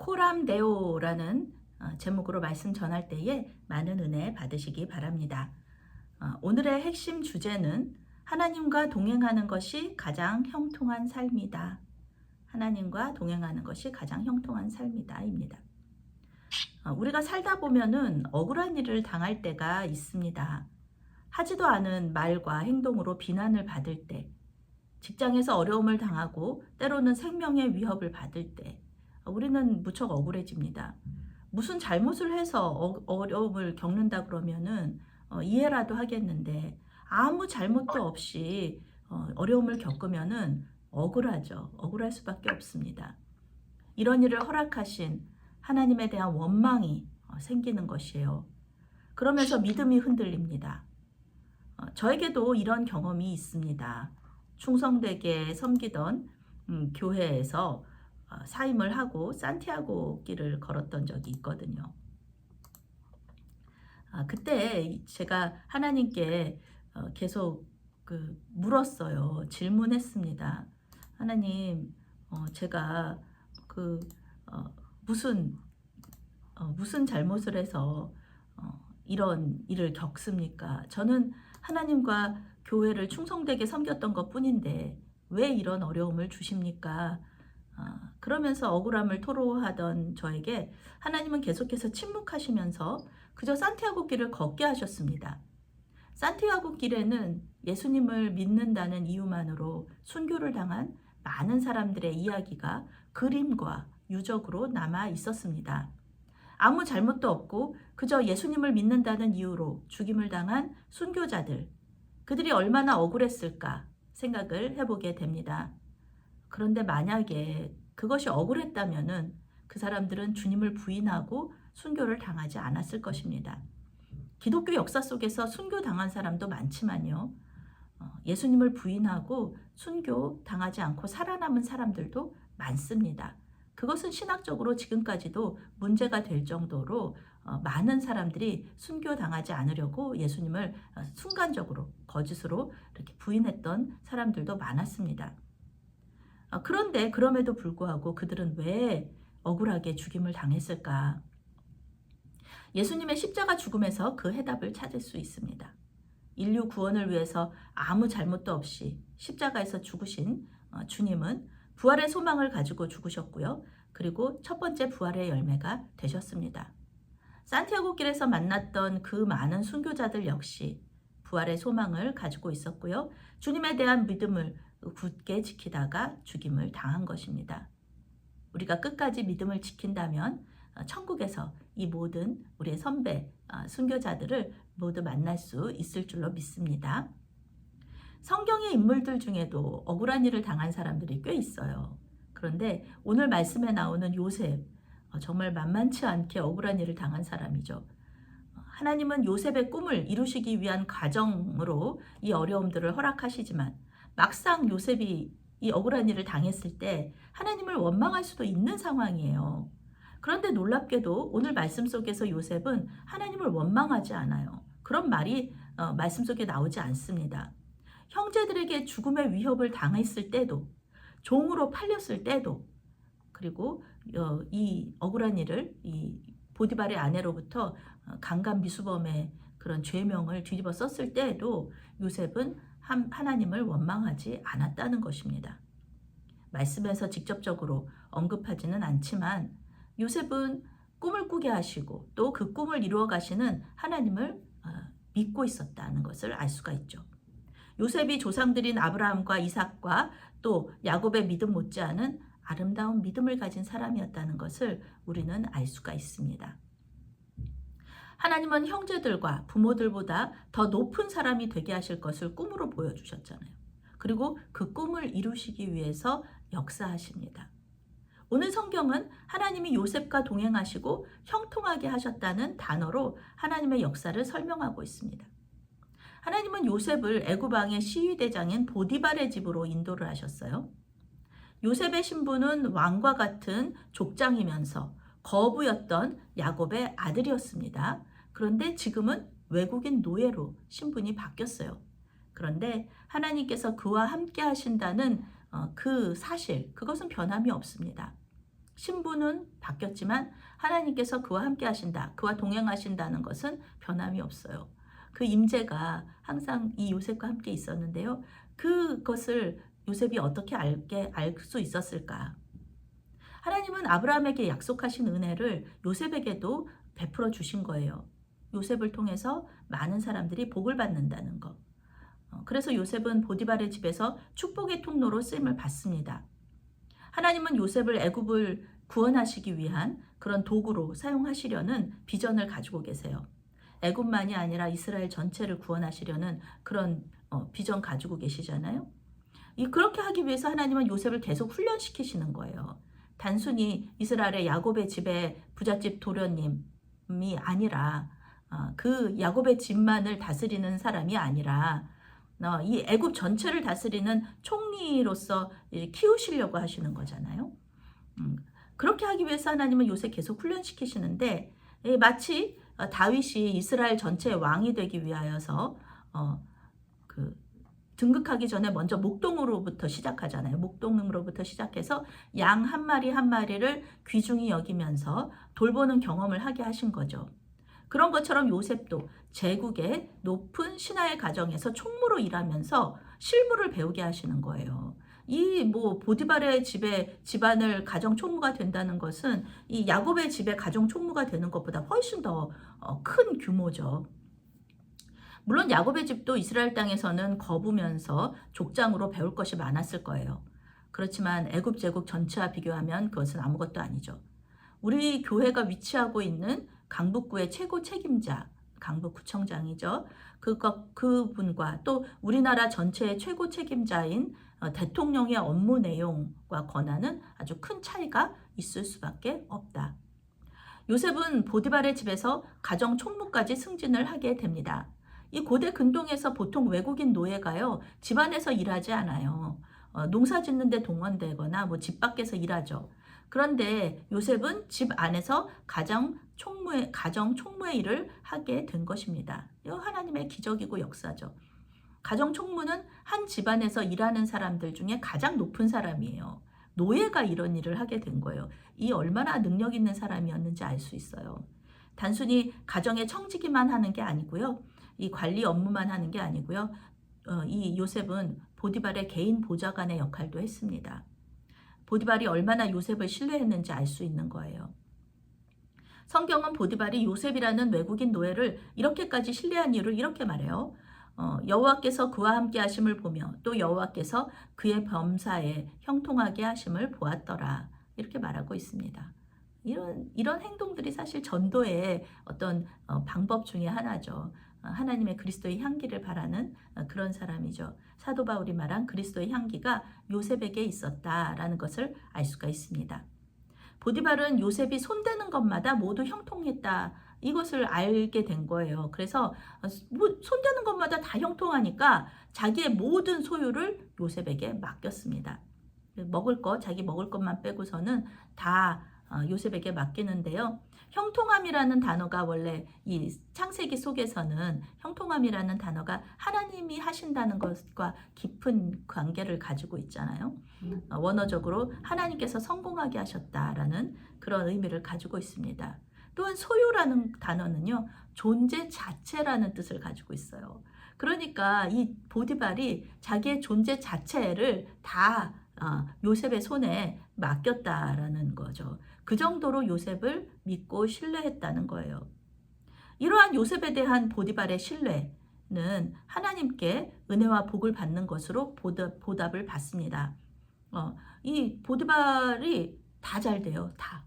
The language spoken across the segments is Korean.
코람데오라는 제목으로 말씀 전할 때에 많은 은혜 받으시기 바랍니다. 오늘의 핵심 주제는 하나님과 동행하는 것이 가장 형통한 삶이다. 하나님과 동행하는 것이 가장 형통한 삶이다 입니다. 우리가 살다 보면은 억울한 일을 당할 때가 있습니다. 하지도 않은 말과 행동으로 비난을 받을 때, 직장에서 어려움을 당하고 때로는 생명의 위협을 받을 때 우리는 무척 억울해집니다. 무슨 잘못을 해서 어려움을 겪는다 그러면은 이해라도 하겠는데 아무 잘못도 없이 어려움을 겪으면은 억울하죠. 억울할 수밖에 없습니다. 이런 일을 허락하신 하나님에 대한 원망이 생기는 것이에요. 그러면서 믿음이 흔들립니다. 저에게도 이런 경험이 있습니다. 충성되게 섬기던 교회에서 사임을 하고 산티아고 길을 걸었던 적이 있거든요. 그때 제가 하나님께 계속 물었어요. 질문했습니다. 하나님, 제가 무슨 잘못을 해서 이런 일을 겪습니까? 저는 하나님과 교회를 충성되게 섬겼던 것 뿐인데 왜 이런 어려움을 주십니까? 그러면서 억울함을 토로하던 저에게 하나님은 계속해서 침묵하시면서 그저 산티아고 길을 걷게 하셨습니다. 산티아고 길에는 예수님을 믿는다는 이유만으로 순교를 당한 많은 사람들의 이야기가 그림과 유적으로 남아 있었습니다. 아무 잘못도 없고 그저 예수님을 믿는다는 이유로 죽임을 당한 순교자들, 그들이 얼마나 억울했을까 생각을 해보게 됩니다. 그런데 만약에 그것이 억울했다면은 그 사람들은 주님을 부인하고 순교를 당하지 않았을 것입니다. 기독교 역사 속에서 순교 당한 사람도 많지만요. 예수님을 부인하고 순교 당하지 않고 살아남은 사람들도 많습니다. 그것은 신학적으로 지금까지도 문제가 될 정도로 많은 사람들이 순교 당하지 않으려고 예수님을 순간적으로 거짓으로 이렇게 부인했던 사람들도 많았습니다. 그런데 그럼에도 불구하고 그들은 왜 억울하게 죽임을 당했을까? 예수님의 십자가 죽음에서 그 해답을 찾을 수 있습니다. 인류 구원을 위해서 아무 잘못도 없이 십자가에서 죽으신 주님은 부활의 소망을 가지고 죽으셨고요. 그리고 첫 번째 부활의 열매가 되셨습니다. 산티아고 길에서 만났던 그 많은 순교자들 역시 부활의 소망을 가지고 있었고요. 주님에 대한 믿음을 굳게 지키다가 죽임을 당한 것입니다. 우리가 끝까지 믿음을 지킨다면 천국에서 이 모든 우리의 선배 순교자들을 모두 만날 수 있을 줄로 믿습니다. 성경의 인물들 중에도 억울한 일을 당한 사람들이 꽤 있어요. 그런데 오늘 말씀에 나오는 요셉, 정말 만만치 않게 억울한 일을 당한 사람이죠. 하나님은 요셉의 꿈을 이루시기 위한 과정으로 이 어려움들을 허락하시지만 막상 요셉이 이 억울한 일을 당했을 때 하나님을 원망할 수도 있는 상황이에요. 그런데 놀랍게도 오늘 말씀 속에서 요셉은 하나님을 원망하지 않아요. 그런 말이 말씀 속에 나오지 않습니다. 형제들에게 죽음의 위협을 당했을 때도, 종으로 팔렸을 때도, 그리고 이 억울한 일을 이 보디발의 아내로부터 강간 미수범의 그런 죄명을 뒤집어 썼을 때에도 요셉은 하나님을 원망하지 않았다는 것입니다. 말씀에서 직접적으로 언급하지는 않지만 요셉은 꿈을 꾸게 하시고 또 그 꿈을 이루어 가시는 하나님을 믿고 있었다는 것을 알 수가 있죠. 요셉이 조상들인 아브라함과 이삭과 또 야곱의 믿음 못지않은 아름다운 믿음을 가진 사람이었다는 것을 우리는 알 수가 있습니다. 하나님은 형제들과 부모들보다 더 높은 사람이 되게 하실 것을 꿈으로 보여주셨잖아요. 그리고 그 꿈을 이루시기 위해서 역사하십니다. 오늘 성경은 하나님이 요셉과 동행하시고 형통하게 하셨다는 단어로 하나님의 역사를 설명하고 있습니다. 하나님은 요셉을 애굽 왕의 시위대장인 보디발의 집으로 인도를 하셨어요. 요셉의 신부는 왕과 같은 족장이면서 거부였던 야곱의 아들이었습니다. 그런데 지금은 외국인 노예로 신분이 바뀌었어요. 그런데 하나님께서 그와 함께 하신다는 그 사실, 그것은 변함이 없습니다. 신분은 바뀌었지만 하나님께서 그와 함께 하신다, 그와 동행하신다는 것은 변함이 없어요. 그 임재가 항상 이 요셉과 함께 있었는데요. 그것을 요셉이 어떻게 알 수 있었을까? 하나님은 아브라함에게 약속하신 은혜를 요셉에게도 베풀어 주신 거예요. 요셉을 통해서 많은 사람들이 복을 받는다는 것. 그래서 요셉은 보디발의 집에서 축복의 통로로 쓰임을 받습니다. 하나님은 요셉을 애굽을 구원하시기 위한 그런 도구로 사용하시려는 비전을 가지고 계세요. 애굽만이 아니라 이스라엘 전체를 구원하시려는 그런 비전 가지고 계시잖아요. 그렇게 하기 위해서 하나님은 요셉을 계속 훈련시키시는 거예요. 단순히 이스라엘의 야곱의 집의 부잣집 도련님이 아니라 그 야곱의 집만을 다스리는 사람이 아니라 이 애굽 전체를 다스리는 총리로서 키우시려고 하시는 거잖아요. 그렇게 하기 위해서 하나님은 요셉 계속 훈련시키시는데 마치 다윗이 이스라엘 전체의 왕이 되기 위하여서 그 등극하기 전에 먼저 목동으로부터 시작하잖아요. 목동으로부터 시작해서 양 한 마리 한 마리를 귀중히 여기면서 돌보는 경험을 하게 하신 거죠. 그런 것처럼 요셉도 제국의 높은 신하의 가정에서 총무로 일하면서 실무를 배우게 하시는 거예요. 이 보디발의 집에 집안을 가정 총무가 된다는 것은 이 야곱의 집에 가정 총무가 되는 것보다 훨씬 더 큰 규모죠. 물론 야곱의 집도 이스라엘 땅에서는 거부면서 족장으로 배울 것이 많았을 거예요. 그렇지만 애굽 제국 전체와 비교하면 그것은 아무것도 아니죠. 우리 교회가 위치하고 있는 강북구의 최고 책임자, 강북구청장이죠. 그분과 또 우리나라 전체의 최고 책임자인 대통령의 업무 내용과 권한은 아주 큰 차이가 있을 수밖에 없다. 요셉은 보디발의 집에서 가정 총무까지 승진을 하게 됩니다. 이 고대 근동에서 보통 외국인 노예가요, 집안에서 일하지 않아요. 농사 짓는데 동원되거나 집 밖에서 일하죠. 그런데 요셉은 집 안에서 가정 총무의 일을 하게 된 것입니다. 이거 하나님의 기적이고 역사죠. 가정 총무는 한 집안에서 일하는 사람들 중에 가장 높은 사람이에요. 노예가 이런 일을 하게 된 거예요. 이 얼마나 능력 있는 사람이었는지 알 수 있어요. 단순히 가정의 청지기만 하는 게 아니고요. 이 관리 업무만 하는 게 아니고요. 이 요셉은 보디발의 개인 보좌관의 역할도 했습니다. 보디발이 얼마나 요셉을 신뢰했는지 알 수 있는 거예요. 성경은 보디발이 요셉이라는 외국인 노예를 이렇게까지 신뢰한 이유를 이렇게 말해요. 여호와께서 그와 함께 하심을 보며 또 여호와께서 그의 범사에 형통하게 하심을 보았더라. 이렇게 말하고 있습니다. 이런 행동들이 사실 전도의 어떤 방법 중에 하나죠. 하나님의 그리스도의 향기를 바라는 그런 사람이죠. 사도 바울이 말한 그리스도의 향기가 요셉에게 있었다라는 것을 알 수가 있습니다. 보디발은 요셉이 손대는 것마다 모두 형통했다. 이것을 알게 된 거예요. 그래서 손대는 것마다 다 형통하니까 자기의 모든 소유를 요셉에게 맡겼습니다. 자기 먹을 것만 빼고서는 다 요셉에게 맡기는데요. 형통함이라는 단어가 원래 이 창세기 속에서는 형통함이라는 단어가 하나님이 하신다는 것과 깊은 관계를 가지고 있잖아요. 원어적으로 하나님께서 성공하게 하셨다라는 그런 의미를 가지고 있습니다. 또한 소유라는 단어는요, 존재 자체라는 뜻을 가지고 있어요. 그러니까 이 보디발이 자기의 존재 자체를 다 요셉의 손에 맡겼다라는 거죠. 그 정도로 요셉을 믿고 신뢰했다는 거예요. 이러한 요셉에 대한 보디발의 신뢰는 하나님께 은혜와 복을 받는 것으로 보답을 받습니다. 이 보디발이 다 잘 돼요. 다.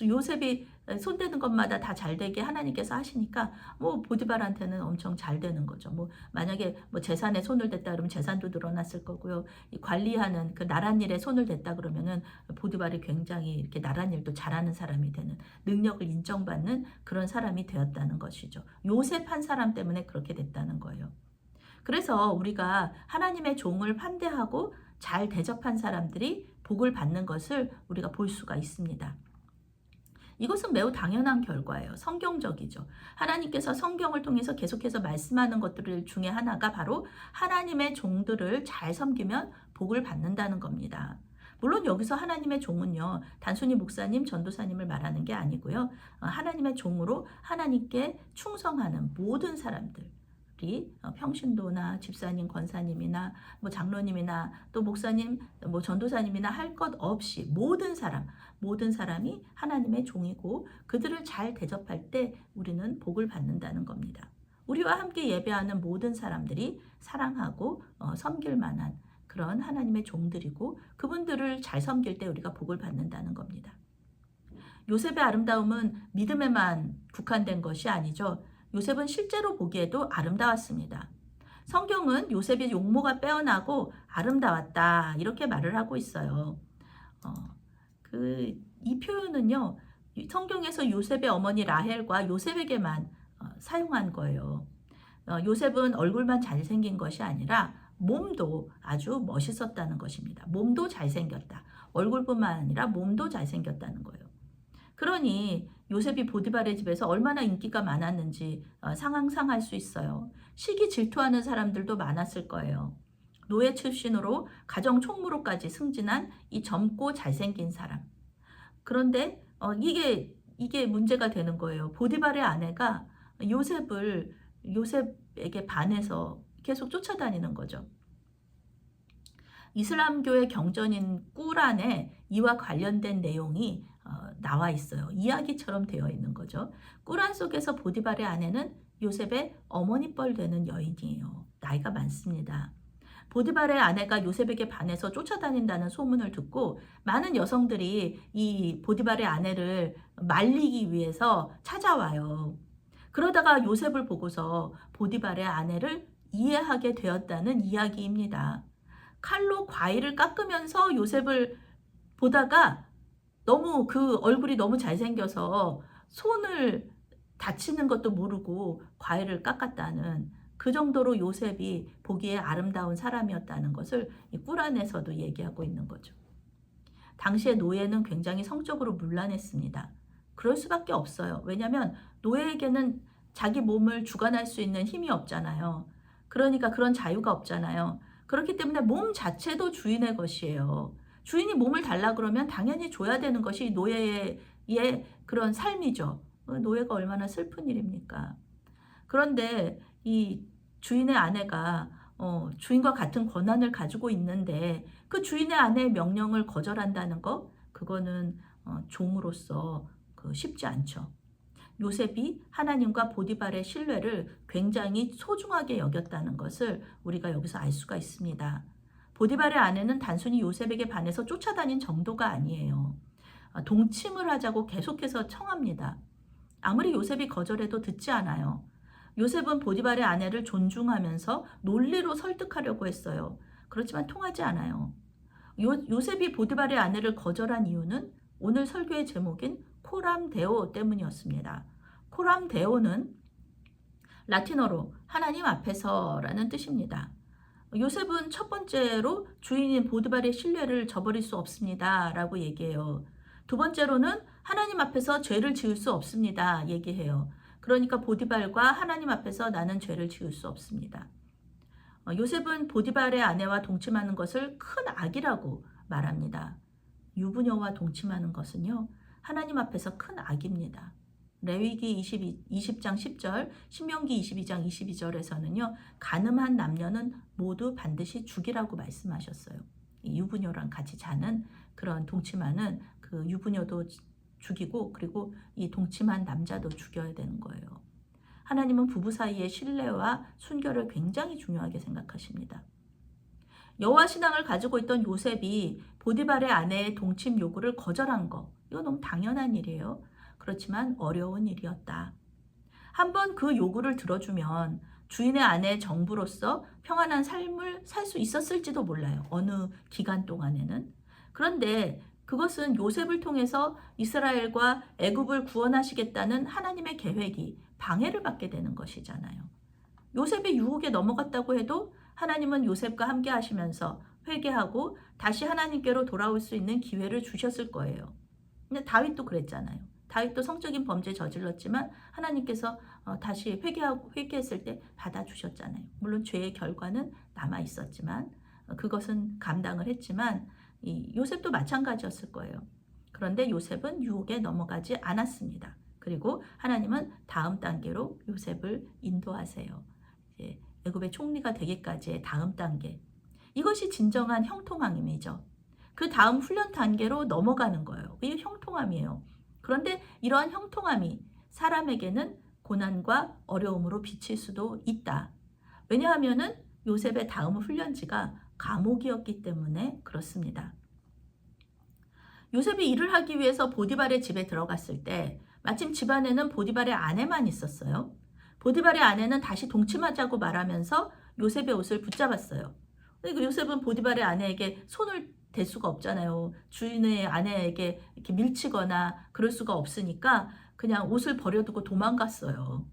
요셉이 손대는 것마다 다 잘 되게 하나님께서 하시니까 보디발한테는 엄청 잘 되는 거죠. 만약에 재산에 손을 댔다 그러면 재산도 늘어났을 거고요. 이 관리하는 그 나란 일에 손을 댔다 그러면은 보디발이 굉장히 이렇게 나란 일도 잘하는 사람이 되는, 능력을 인정받는 그런 사람이 되었다는 것이죠. 요셉 한 사람 때문에 그렇게 됐다는 거예요. 그래서 우리가 하나님의 종을 환대하고 잘 대접한 사람들이 복을 받는 것을 우리가 볼 수가 있습니다. 이것은 매우 당연한 결과예요. 성경적이죠. 하나님께서 성경을 통해서 계속해서 말씀하는 것들 중에 하나가 바로 하나님의 종들을 잘 섬기면 복을 받는다는 겁니다. 물론 여기서 하나님의 종은요, 단순히 목사님, 전도사님을 말하는 게 아니고요. 하나님의 종으로 하나님께 충성하는 모든 사람들이 평신도나 집사님, 권사님이나 뭐 장로님이나 또 목사님, 뭐 전도사님이나 할 것 없이 모든 사람이 하나님의 종이고 그들을 잘 대접할 때 우리는 복을 받는다는 겁니다. 우리와 함께 예배하는 모든 사람들이 사랑하고 섬길 만한 그런 하나님의 종들이고 그분들을 잘 섬길 때 우리가 복을 받는다는 겁니다. 요셉의 아름다움은 믿음에만 국한된 것이 아니죠. 요셉은 실제로 보기에도 아름다웠습니다. 성경은 요셉의 용모가 빼어나고 아름다웠다 이렇게 말을 하고 있어요. 이 표현은요, 성경에서 요셉의 어머니 라헬과 요셉에게만 사용한 거예요. 요셉은 얼굴만 잘생긴 것이 아니라 몸도 아주 멋있었다는 것입니다. 몸도 잘생겼다. 얼굴뿐만 아니라 몸도 잘생겼다는 거예요. 그러니 요셉이 보디발의 집에서 얼마나 인기가 많았는지 상상할 수 있어요. 시기 질투하는 사람들도 많았을 거예요. 노예 출신으로 가정 총무로까지 승진한 이 젊고 잘생긴 사람. 그런데 이게 문제가 되는 거예요. 보디발의 아내가 요셉에게 반해서 계속 쫓아다니는 거죠. 이슬람교의 경전인 꾸란에 이와 관련된 내용이 나와 있어요. 이야기처럼 되어 있는 거죠. 꾸란 속에서 보디발의 아내는 요셉의 어머니뻘 되는 여인이에요. 나이가 많습니다. 보디발의 아내가 요셉에게 반해서 쫓아다닌다는 소문을 듣고 많은 여성들이 이 보디발의 아내를 말리기 위해서 찾아와요. 그러다가 요셉을 보고서 보디발의 아내를 이해하게 되었다는 이야기입니다. 칼로 과일을 깎으면서 요셉을 보다가 너무 그 얼굴이 너무 잘생겨서 손을 다치는 것도 모르고 과일을 깎았다는 그 정도로 요셉이 보기에 아름다운 사람이었다는 것을 이 꾸란에서도 얘기하고 있는 거죠. 당시의 노예는 굉장히 성적으로 문란했습니다. 그럴 수밖에 없어요. 왜냐하면 노예에게는 자기 몸을 주관할 수 있는 힘이 없잖아요. 그러니까 그런 자유가 없잖아요. 그렇기 때문에 몸 자체도 주인의 것이에요. 주인이 몸을 달라 그러면 당연히 줘야 되는 것이 노예의 그런 삶이죠. 노예가 얼마나 슬픈 일입니까? 그런데 이 주인의 아내가 주인과 같은 권한을 가지고 있는데 그 주인의 아내의 명령을 거절한다는 거, 그거는 종으로서 쉽지 않죠. 요셉이 하나님과 보디발의 신뢰를 굉장히 소중하게 여겼다는 것을 우리가 여기서 알 수가 있습니다. 보디발의 아내는 단순히 요셉에게 반해서 쫓아다닌 정도가 아니에요. 동침을 하자고 계속해서 청합니다. 아무리 요셉이 거절해도 듣지 않아요. 요셉은 보디발의 아내를 존중하면서 논리로 설득하려고 했어요. 그렇지만 통하지 않아요. 요셉이 보디발의 아내를 거절한 이유는 오늘 설교의 제목인 코람데오 때문이었습니다. 코람데오는 라틴어로 하나님 앞에서라는 뜻입니다. 요셉은 첫 번째로 주인인 보디발의 신뢰를 저버릴 수 없습니다 라고 얘기해요. 두 번째로는 하나님 앞에서 죄를 지을 수 없습니다 얘기해요. 그러니까 보디발과 하나님 앞에서 나는 죄를 지을 수 없습니다. 요셉은 보디발의 아내와 동침하는 것을 큰 악이라고 말합니다. 유부녀와 동침하는 것은요, 하나님 앞에서 큰 악입니다. 레위기 20장 10절, 신명기 22장 22절에서는요, 간음한 남녀는 모두 반드시 죽이라고 말씀하셨어요. 이 유부녀랑 같이 자는 그런 동침하는 그 유부녀도 죽이고 그리고 이 동침한 남자도 죽여야 되는 거예요. 하나님은 부부 사이의 신뢰와 순결을 굉장히 중요하게 생각하십니다. 여호와 신앙을 가지고 있던 요셉이 보디발의 아내의 동침 요구를 거절한 거, 이거 너무 당연한 일이에요. 그렇지만 어려운 일이었다. 한번 그 요구를 들어주면 주인의 아내의 정부로서 평안한 삶을 살 수 있었을지도 몰라요. 어느 기간 동안에는. 그런데 그것은 요셉을 통해서 이스라엘과 애굽을 구원하시겠다는 하나님의 계획이 방해를 받게 되는 것이잖아요. 요셉이 유혹에 넘어갔다고 해도 하나님은 요셉과 함께 하시면서 회개하고 다시 하나님께로 돌아올 수 있는 기회를 주셨을 거예요. 근데 다윗도 그랬잖아요. 다윗도 성적인 범죄 저질렀지만 하나님께서 다시 회개했을 때 받아주셨잖아요. 물론 죄의 결과는 남아 있었지만 그것은 감당을 했지만 이 요셉도 마찬가지였을 거예요. 그런데 요셉은 유혹에 넘어가지 않았습니다. 그리고 하나님은 다음 단계로 요셉을 인도하세요. 이제 애굽의 총리가 되기까지의 다음 단계. 이것이 진정한 형통함이죠. 그 다음 훈련 단계로 넘어가는 거예요. 이게 형통함이에요. 그런데 이러한 형통함이 사람에게는 고난과 어려움으로 비칠 수도 있다. 왜냐하면은 요셉의 다음 훈련지가 감옥이었기 때문에 그렇습니다. 요셉이 일을 하기 위해서 보디발의 집에 들어갔을 때 마침 집안에는 보디발의 아내만 있었어요. 보디발의 아내는 다시 동침하자고 말하면서 요셉의 옷을 붙잡았어요. 그리고 요셉은 보디발의 아내에게 손을 댈 수가 없잖아요. 주인의 아내에게 이렇게 밀치거나 그럴 수가 없으니까 그냥 옷을 버려두고 도망갔어요.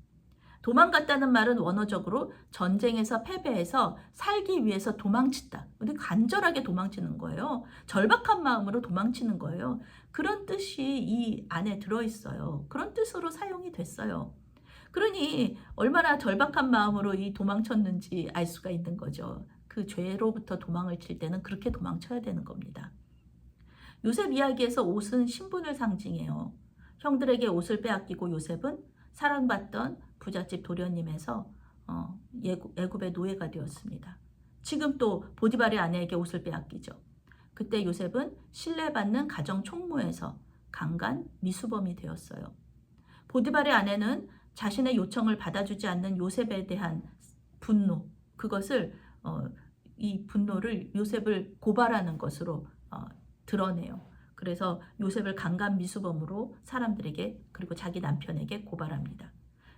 도망갔다는 말은 원어적으로 전쟁에서 패배해서 살기 위해서 도망친다. 근데 간절하게 도망치는 거예요. 절박한 마음으로 도망치는 거예요. 그런 뜻이 이 안에 들어있어요. 그런 뜻으로 사용이 됐어요. 그러니 얼마나 절박한 마음으로 이 도망쳤는지 알 수가 있는 거죠. 그 죄로부터 도망을 칠 때는 그렇게 도망쳐야 되는 겁니다. 요셉 이야기에서 옷은 신분을 상징해요. 형들에게 옷을 빼앗기고 요셉은 사랑받던 부잣집 도련님에서 애굽의 노예가 되었습니다. 지금 또 보디발의 아내에게 옷을 빼앗기죠. 그때 요셉은 신뢰받는 가정 총무에서 강간 미수범이 되었어요. 보디발의 아내는 자신의 요청을 받아주지 않는 요셉에 대한 분노, 그것을 이 분노를 요셉을 고발하는 것으로 드러내요. 그래서 요셉을 강간 미수범으로 사람들에게 그리고 자기 남편에게 고발합니다.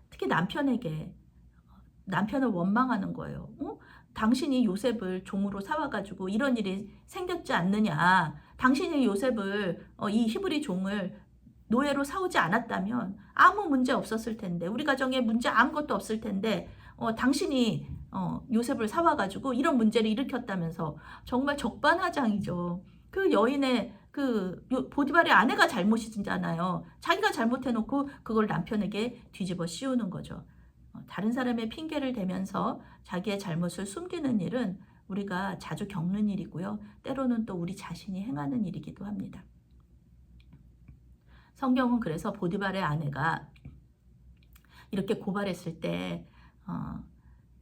특히 남편을 원망하는 거예요. 당신이 요셉을 종으로 사와가지고 이런 일이 생겼지 않느냐. 당신이 요셉을 이 히브리 종을 노예로 사오지 않았다면 아무 문제 없었을 텐데 우리 가정에 문제 아무것도 없을 텐데 당신이 요셉을 사와가지고 이런 문제를 일으켰다면서 정말 적반하장이죠. 그 여인의 보디발의 아내가 잘못이잖아요. 자기가 잘못해놓고 그걸 남편에게 뒤집어 씌우는 거죠. 다른 사람의 핑계를 대면서 자기의 잘못을 숨기는 일은 우리가 자주 겪는 일이고요. 때로는 또 우리 자신이 행하는 일이기도 합니다. 성경은 그래서 보디발의 아내가 이렇게 고발했을 때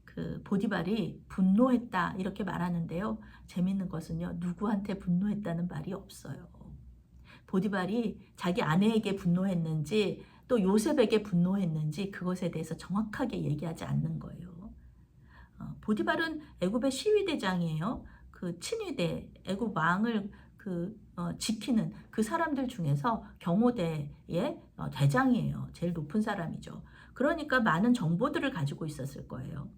그 보디발이 분노했다 이렇게 말하는데요. 재밌는 것은요. 누구한테 분노했다는 말이 없어요. 보디발이 자기 아내에게 분노했는지 또 요셉에게 분노했는지 그것에 대해서 정확하게 얘기하지 않는 거예요. 보디발은 애굽의 시위대장이에요. 그 친위대, 애굽 왕을 지키는 그 사람들 중에서 경호대의 대장이에요. 제일 높은 사람이죠. 그러니까 많은 정보들을 가지고 있었을 거예요.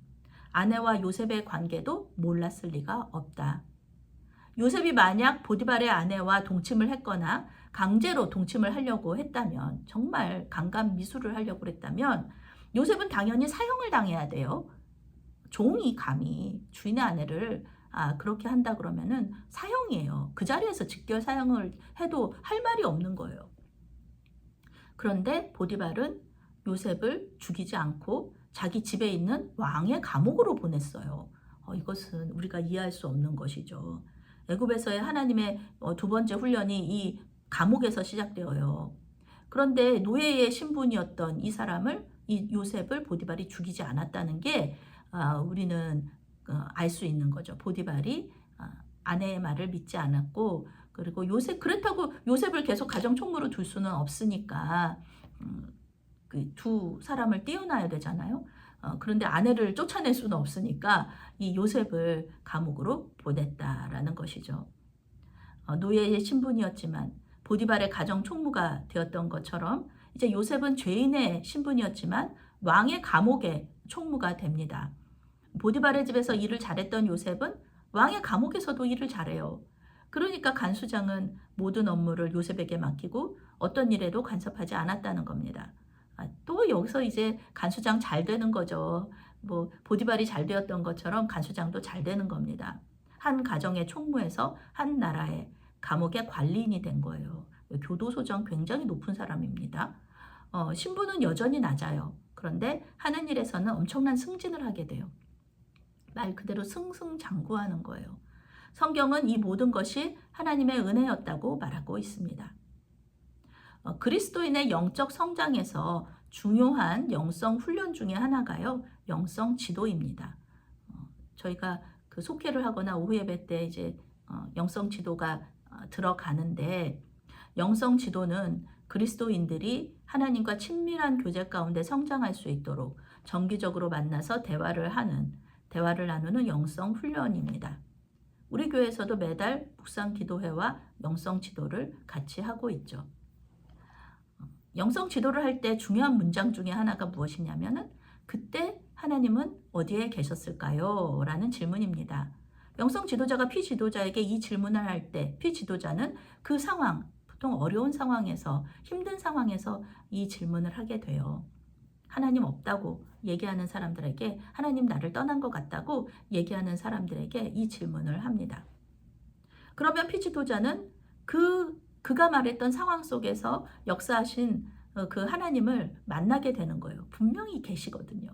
아내와 요셉의 관계도 몰랐을 리가 없다. 요셉이 만약 보디발의 아내와 동침을 했거나 강제로 동침을 하려고 했다면 정말 강간 미수를 하려고 했다면 요셉은 당연히 사형을 당해야 돼요. 종이 감히 주인의 아내를 그렇게 한다 그러면은 사형이에요. 그 자리에서 직결 사형을 해도 할 말이 없는 거예요. 그런데 보디발은 요셉을 죽이지 않고 자기 집에 있는 왕의 감옥으로 보냈어요. 이것은 우리가 이해할 수 없는 것이죠. 애굽에서의 하나님의 두 번째 훈련이 이 감옥에서 시작되어요. 그런데 노예의 신분이었던 이 사람을 이 요셉을 보디발이 죽이지 않았다는 게 우리는 알 수 있는 거죠. 보디발이 아내의 말을 믿지 않았고 그리고 그렇다고 요셉을 계속 가정 총무로 둘 수는 없으니까 그 두 사람을 띄어놔야 되잖아요. 그런데 아내를 쫓아낼 수는 없으니까 이 요셉을 감옥으로 보냈다라는 것이죠. 노예의 신분이었지만 보디발의 가정 총무가 되었던 것처럼 이제 요셉은 죄인의 신분이었지만 왕의 감옥의 총무가 됩니다. 보디발의 집에서 일을 잘했던 요셉은 왕의 감옥에서도 일을 잘해요. 그러니까 간수장은 모든 업무를 요셉에게 맡기고 어떤 일에도 간섭하지 않았다는 겁니다. 또 여기서 이제 간수장 잘 되는 거죠. 보디발이 잘 되었던 것처럼 간수장도 잘 되는 겁니다. 한 가정의 총무에서 한 나라의 감옥의 관리인이 된 거예요. 교도소장 굉장히 높은 사람입니다. 신분은 여전히 낮아요. 그런데 하는 일에서는 엄청난 승진을 하게 돼요. 말 그대로 승승장구하는 거예요. 성경은 이 모든 것이 하나님의 은혜였다고 말하고 있습니다. 그리스도인의 영적 성장에서 중요한 영성 훈련 중에 하나가요, 영성 지도입니다. 저희가 그 속회를 하거나 오후 예배 때 이제 영성 지도가 들어가는데, 영성 지도는 그리스도인들이 하나님과 친밀한 교제 가운데 성장할 수 있도록 정기적으로 만나서 대화를 나누는 영성 훈련입니다. 우리 교회에서도 매달 묵상 기도회와 영성 지도를 같이 하고 있죠. 영성 지도를 할 때 중요한 문장 중에 하나가 무엇이냐면은, 그때 하나님은 어디에 계셨을까요? 라는 질문입니다. 영성 지도자가 피지도자에게 이 질문을 할 때, 피지도자는 그 상황, 보통 어려운 상황에서, 힘든 상황에서 이 질문을 하게 돼요. 하나님 없다고 얘기하는 사람들에게, 하나님 나를 떠난 것 같다고 얘기하는 사람들에게 이 질문을 합니다. 그러면 피지도자는 그가 말했던 상황 속에서 역사하신 그 하나님을 만나게 되는 거예요. 분명히 계시거든요.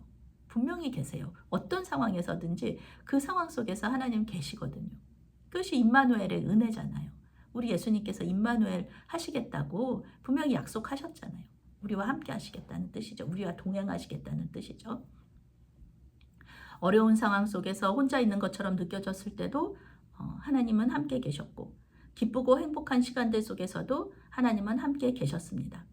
분명히 계세요. 어떤 상황에서든지 그 상황 속에서 하나님 계시거든요. 그것이 임마누엘의 은혜잖아요. 우리 예수님께서 임마누엘 하시겠다고 분명히 약속하셨잖아요. 우리와 함께 하시겠다는 뜻이죠. 우리와 동행하시겠다는 뜻이죠. 어려운 상황 속에서 혼자 있는 것처럼 느껴졌을 때도 하나님은 함께 계셨고, 기쁘고 행복한 시간들 속에서도 하나님은 함께 계셨습니다.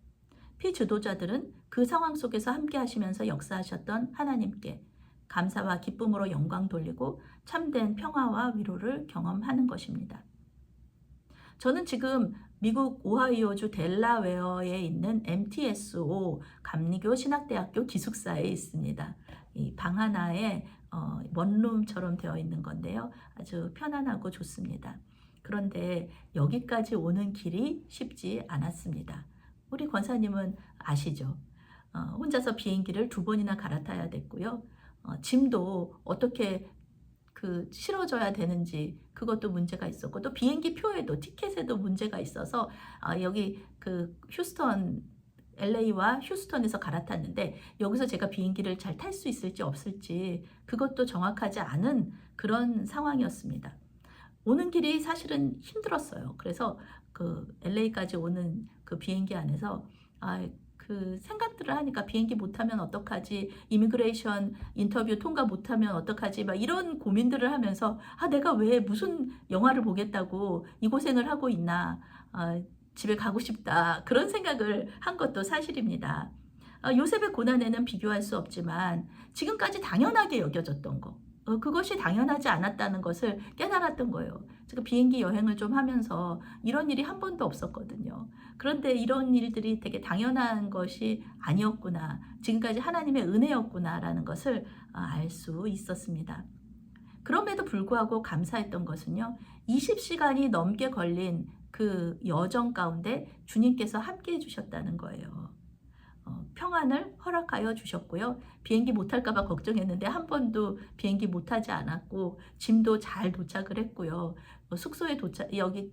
피지도자들은 그 상황 속에서 함께 하시면서 역사하셨던 하나님께 감사와 기쁨으로 영광 돌리고 참된 평화와 위로를 경험하는 것입니다. 저는 지금 미국 오하이오주 델라웨어에 있는 MTSO 감리교 신학대학교 기숙사에 있습니다. 이 방 하나에 원룸처럼 되어 있는 건데요. 아주 편안하고 좋습니다. 그런데 여기까지 오는 길이 쉽지 않았습니다. 우리 권사님은 아시죠? 혼자서 비행기를 2번이나 갈아타야 됐고요. 짐도 어떻게 실어줘야 되는지 그것도 문제가 있었고, 또 비행기 표에도, 티켓에도 문제가 있어서 여기 휴스턴, LA와 휴스턴에서 갈아탔는데 여기서 제가 비행기를 잘 탈 수 있을지 없을지 그것도 정확하지 않은 그런 상황이었습니다. 오는 길이 사실은 힘들었어요. 그래서 LA까지 오는 그 비행기 안에서 그 생각들을 하니까, 비행기 못 타면 어떡하지, 이미그레이션 인터뷰 통과 못 하면 어떡하지, 막 이런 고민들을 하면서 내가 왜 무슨 영화를 보겠다고 이 고생을 하고 있나, 집에 가고 싶다, 그런 생각을 한 것도 사실입니다. 요셉의 고난에는 비교할 수 없지만 지금까지 당연하게 여겨졌던 거, 그것이 당연하지 않았다는 것을 깨달았던 거예요. 제가 비행기 여행을 좀 하면서 이런 일이 한 번도 없었거든요. 그런데 이런 일들이 되게 당연한 것이 아니었구나, 지금까지 하나님의 은혜였구나라는 것을 알 수 있었습니다. 그럼에도 불구하고 감사했던 것은요, 20시간이 넘게 걸린 그 여정 가운데 주님께서 함께 해주셨다는 거예요. 평안을 허락하여 주셨고요. 비행기 못 탈까봐 걱정했는데 한 번도 비행기 못 타지 않았고, 짐도 잘 도착을 했고요. 숙소에 여기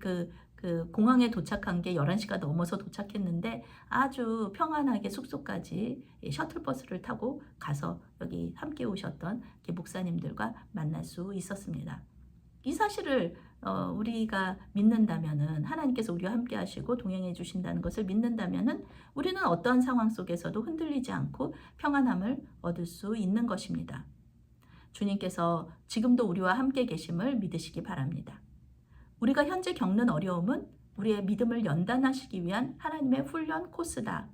공항에 도착한 게 11시가 넘어서 도착했는데 아주 평안하게 숙소까지 셔틀버스를 타고 가서 여기 함께 오셨던 목사님들과 만날 수 있었습니다. 이 사실을 우리가 믿는다면은, 하나님께서 우리와 함께 하시고 동행해 주신다는 것을 믿는다면은 우리는 어떠한 상황 속에서도 흔들리지 않고 평안함을 얻을 수 있는 것입니다. 주님께서 지금도 우리와 함께 계심을 믿으시기 바랍니다. 우리가 현재 겪는 어려움은 우리의 믿음을 연단하시기 위한 하나님의 훈련 코스다.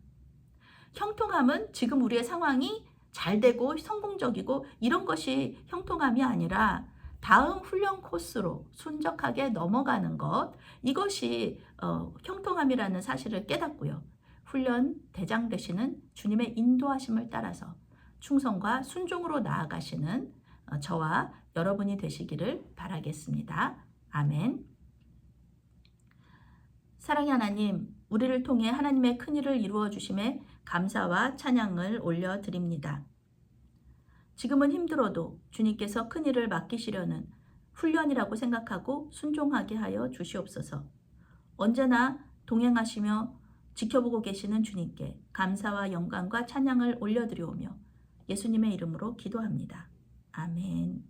형통함은 지금 우리의 상황이 잘 되고 성공적이고 이런 것이 형통함이 아니라 다음 훈련 코스로 순적하게 넘어가는 것, 이것이 형통함이라는 사실을 깨닫고요. 훈련 대장 되시는 주님의 인도하심을 따라서 충성과 순종으로 나아가시는 저와 여러분이 되시기를 바라겠습니다. 아멘. 사랑의 하나님, 우리를 통해 하나님의 큰일을 이루어 주심에 감사와 찬양을 올려드립니다. 지금은 힘들어도 주님께서 큰일을 맡기시려는 훈련이라고 생각하고 순종하게 하여 주시옵소서. 언제나 동행하시며 지켜보고 계시는 주님께 감사와 영광과 찬양을 올려드리오며 예수님의 이름으로 기도합니다. 아멘.